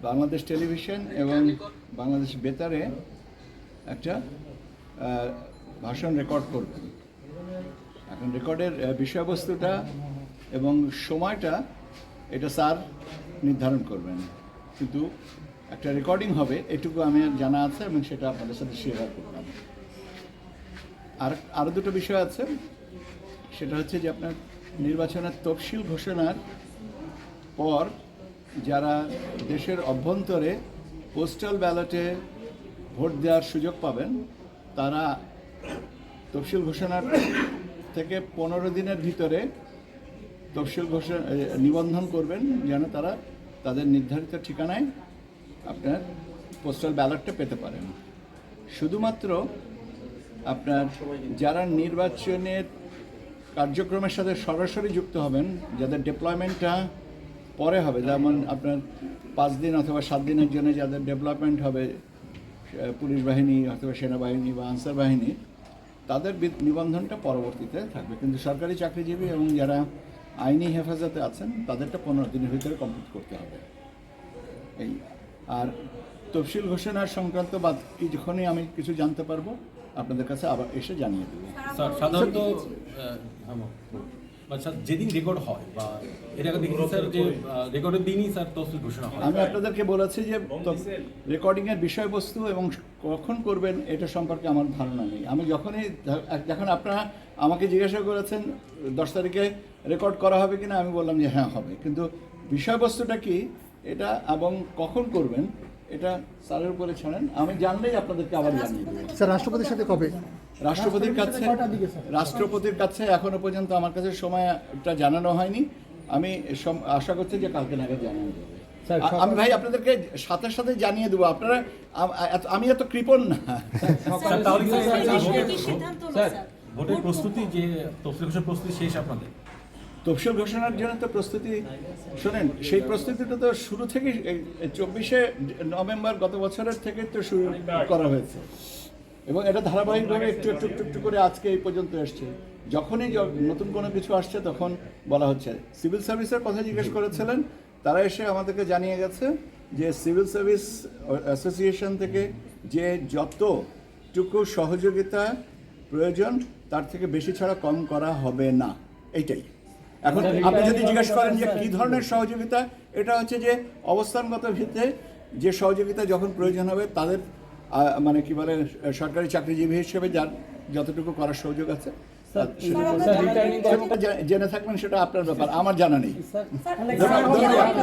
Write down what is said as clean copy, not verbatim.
Bangladesh television এবং বাংলাদেশ বেতারে একটা ভাষণ রেকর্ড করবেন। এখন রেকর্ডের বিষয়বস্তুটা এবং সময়টা এটা স্যার নির্ধারণ করবেন, কিন্তু একটা রেকর্ডিং হবে এটুকু আমি জানা আছে এবং সেটা আপনাদের সাথে শেয়ার করলাম। আরও দুটো বিষয় আছে, সেটা হচ্ছে যে আপনার নির্বাচনের তফসিল ঘোষণার পর যারা দেশের অভ্যন্তরে পোস্টাল ব্যালটে ভোট দেওয়ার সুযোগ পাবেন তারা তফসিল ঘোষণার থেকে 15 দিনের ভিতরে তফসিল নিবন্ধন করবেন যেন তারা তাদের নির্ধারিত ঠিকানায় আপনার পোস্টাল ব্যালটটা পেতে পারেন। শুধুমাত্র আপনার যারা নির্বাচনের কার্যক্রমের সাথে সরাসরি যুক্ত হবেন, যাদের ডিপ্লয়মেন্টটা পরে হবে, যেমন আপনার 5 দিন অথবা 7 দিনের জন্য যাদের ডেভেলপমেন্ট হবে পুলিশ বাহিনী অথবা সেনাবাহিনী বা আনসার বাহিনী, তাদের নিবন্ধনটা পরবর্তীতে থাকবে। কিন্তু সরকারি চাকরিজীবী এবং যারা আইনি হেফাজতে আছেন তাদেরটা 15 দিনের ভিতরে কমপ্লিট করতে হবে। এই আর তফসিল ঘোষণা সংক্রান্ত বাকি যখনই আমি কিছু জানতে পারবো আপনাদের কাছে আবার এসে জানিয়ে দেবো। স্যার সাধারণত যেদিন রেকর্ড হয় বা এর আগে দেখি স্যার যে রেকর্ডের দিনই স্যার তফসিল ঘোষণা হয়। আমি আপনাদেরকে বলেছি যে রেকর্ডিংয়ের বিষয়বস্তু এবং কখন করবেন এটা সম্পর্কে আমার ধারণা নেই। আমি যখন আপনারা আমাকে জিজ্ঞাসা করেছেন 10 তারিখে রেকর্ড করা হবে কিনা, আমি বললাম যে হ্যাঁ হবে, কিন্তু বিষয়বস্তুটা কি এটা এবং কখন করবেন এটা স্যারের উপরে ছাড়েন। আমি জানলেই আপনাদেরকে আবার জানিয়ে দেবো। স্যার রাষ্ট্রপতির সাথে কবে? রাষ্ট্রপতির কাছে এখনো পর্যন্ত আমার কাছে সময়টা জানানো হয়নি। আমি আশা করছি যে কালকে নাগাদ জানিয়ে দেবো। আমি ভাই আপনাদেরকে সাথে সাথে জানিয়ে দেবো। আপনারা আমি এত কৃপণ না। ভোটের প্রস্তুতি যে তফসিল ঘোষণার প্রস্তুতি শেষ আপনাদের? তফসিল ঘোষণার জন্য তো প্রস্তুতি শোনেন, সেই প্রস্তুতিটা তো শুরু থেকে 24শে নভেম্বর গত বছরের থেকে তো শুরু করা হয়েছে এবং এটা ধারাবাহিকভাবে একটু একটু একটু একটু করে আজকে এই পর্যন্ত এসছে। যখনই নতুন কোনো কিছু আসছে তখন বলা হচ্ছে। সিভিল সার্ভিসের কথা জিজ্ঞেস করেছিলেন, তারা এসে আমাদেরকে জানিয়ে গেছে যে সিভিল সার্ভিস অ্যাসোসিয়েশন থেকে যে যতটুকু সহযোগিতা প্রয়োজন তার থেকে বেশি ছাড়া কম করা হবে না, এইটাই। এখন আপনি যদি জিজ্ঞেস করেন যে কী ধরনের সহযোগিতা, এটা হচ্ছে যে অবস্থানগত ভিত্তিতে যে সহযোগিতা যখন প্রয়োজন হবে তাদের মানে কি বলে সরকারি চাকরিজীবী হিসেবে যার যতটুকু করার সুযোগ আছে জেনে থাকবেন, সেটা আপনার ব্যাপার, আমার জানা নেই। ধন্যবাদ।